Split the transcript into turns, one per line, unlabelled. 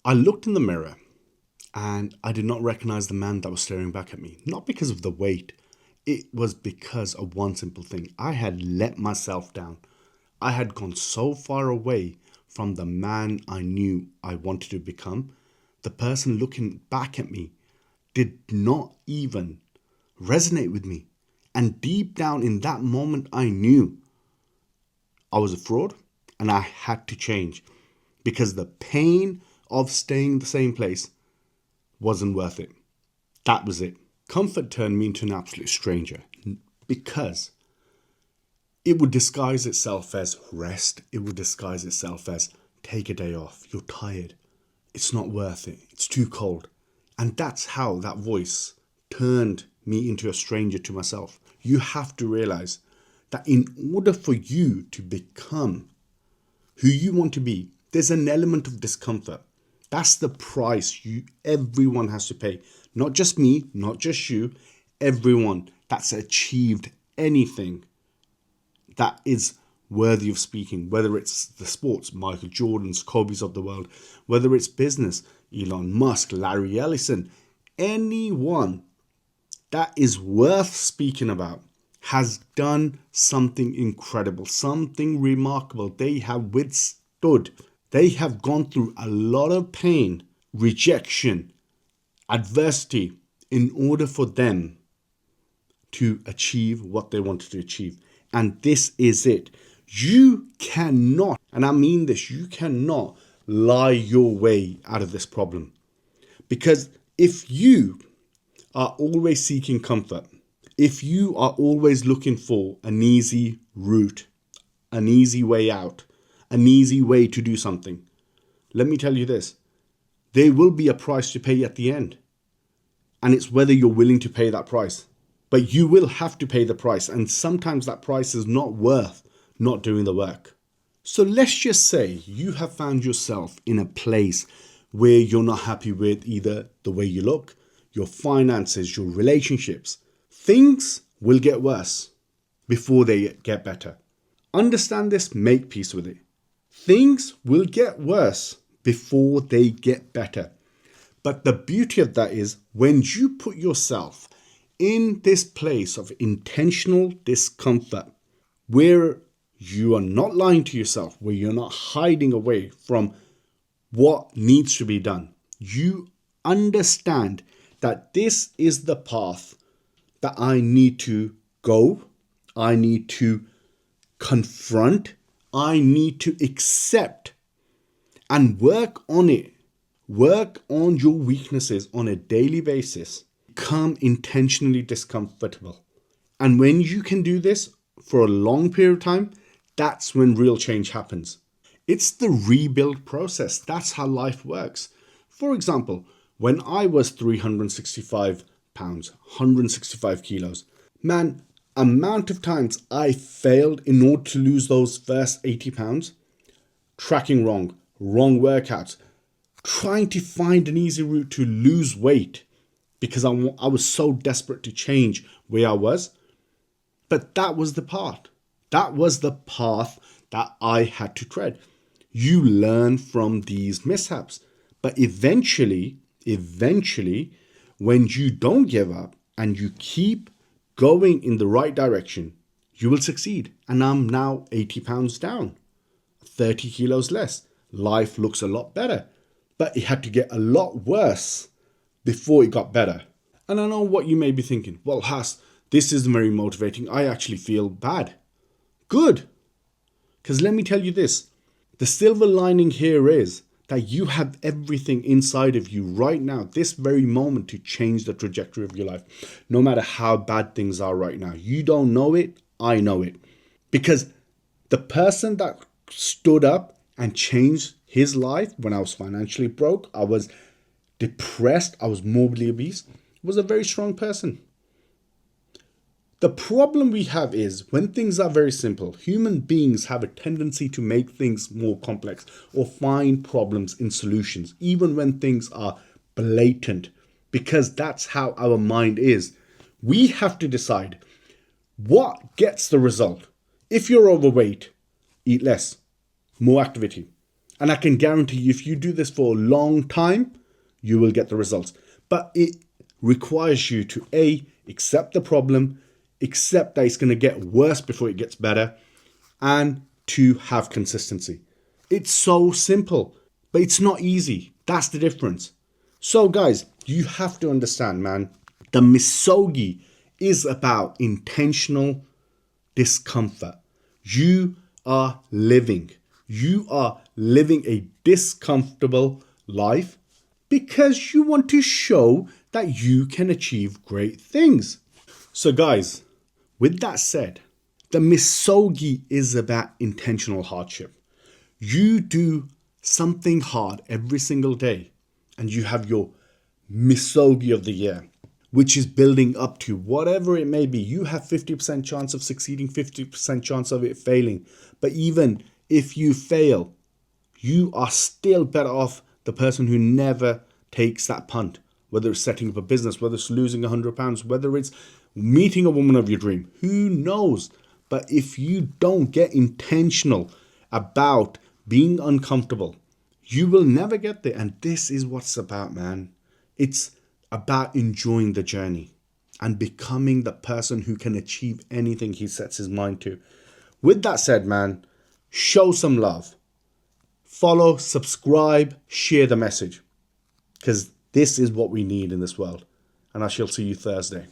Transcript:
I looked in the mirror and I did not recognize the man that was staring back at me. Not because of the weight, it was because of one simple thing. I had let myself down. I had gone so far away from the man I knew I wanted to become. The person looking back at me did not even resonate with me. And deep down in that moment, I knew I was a fraud and I had to change because the pain of staying in the same place wasn't worth it. That was it. Comfort turned me into an absolute stranger because it would disguise itself as rest. It would disguise itself as take a day off. You're tired. It's not worth it. It's too cold. And that's how that voice turned me into a stranger to myself. You have to realize that in order for you to become who you want to be, there's an element of discomfort. That's the price everyone has to pay. Not just me, not just you, everyone that's achieved anything that is worthy of speaking, whether it's the sports, Michael Jordan's, Kobe's of the world, whether it's business, Elon Musk, Larry Ellison, anyone that is worth speaking about has done something incredible, something remarkable. They have withstood. They have gone through a lot of pain, rejection, adversity in order for them to achieve what they wanted to achieve. And this is it. You cannot, and I mean this, you cannot lie your way out of this problem. Because if you are always seeking comfort, if you are always looking for an easy route, an easy way out, an easy way to do something, let me tell you this, there will be a price to pay at the end. And it's whether you're willing to pay that price. But you will have to pay the price. And sometimes that price is not worth not doing the work. So let's just say you have found yourself in a place where you're not happy with either the way you look, your finances, your relationships. Things will get worse before they get better. Understand this, make peace with it. Things will get worse before they get better. But the beauty of that is when you put yourself in this place of intentional discomfort, where you are not lying to yourself, where you're not hiding away from what needs to be done, you understand that this is the path that I need to go, I need to confront, I need to accept and work on it. Work on your weaknesses on a daily basis. Become intentionally discomfortable. And when you can do this for a long period of time, that's when real change happens. It's the rebuild process. That's how life works. For example, when I was 365 pounds, 165 kilos, man, amount of times I failed in order to lose those first 80 pounds, tracking wrong workouts, trying to find an easy route to lose weight because I was so desperate to change where I was. But that was the path. That was the path that I had to tread. You learn from these mishaps. But eventually, when you don't give up and you keep going in the right direction, you will succeed. And I'm now 80 pounds down, 30 kilos less. Life looks a lot better. But it had to get a lot worse before it got better. And I know what you may be thinking. Well, Has, this isn't very motivating. I actually feel bad. Good. Because let me tell you this. The silver lining here is that you have everything inside of you right now, this very moment, to change the trajectory of your life. No matter how bad things are right now. You don't know it. I know it. Because the person that stood up and changed his life when I was financially broke, I was depressed, I was morbidly obese, was a very strong person. The problem we have is when things are very simple, human beings have a tendency to make things more complex or find problems in solutions, even when things are blatant, because that's how our mind is. We have to decide what gets the result. If you're overweight, eat less, more activity. And I can guarantee you, if you do this for a long time, you will get the results. But it requires you to A, accept the problem, accept that it's going to get worse before it gets better, and to have consistency. It's so simple, but it's not easy. That's the difference. So guys, you have to understand, man, the Misogi is about intentional discomfort. You are living. You are living a discomfortable life because you want to show that you can achieve great things. So guys, with that said, the Misogi is about intentional hardship. You do something hard every single day and you have your Misogi of the year, which is building up to whatever it may be. You have 50% chance of succeeding, 50% chance of it failing. But even if you fail, you are still better off the person who never takes that punt. Whether it's setting up a business, whether it's losing £100, whether it's meeting a woman of your dream, who knows? But if you don't get intentional about being uncomfortable, you will never get there. And this is what it's about, man. It's about enjoying the journey and becoming the person who can achieve anything he sets his mind to. With that said, man, show some love. Follow, subscribe, share the message. Because this is what we need in this world. And I shall see you Thursday.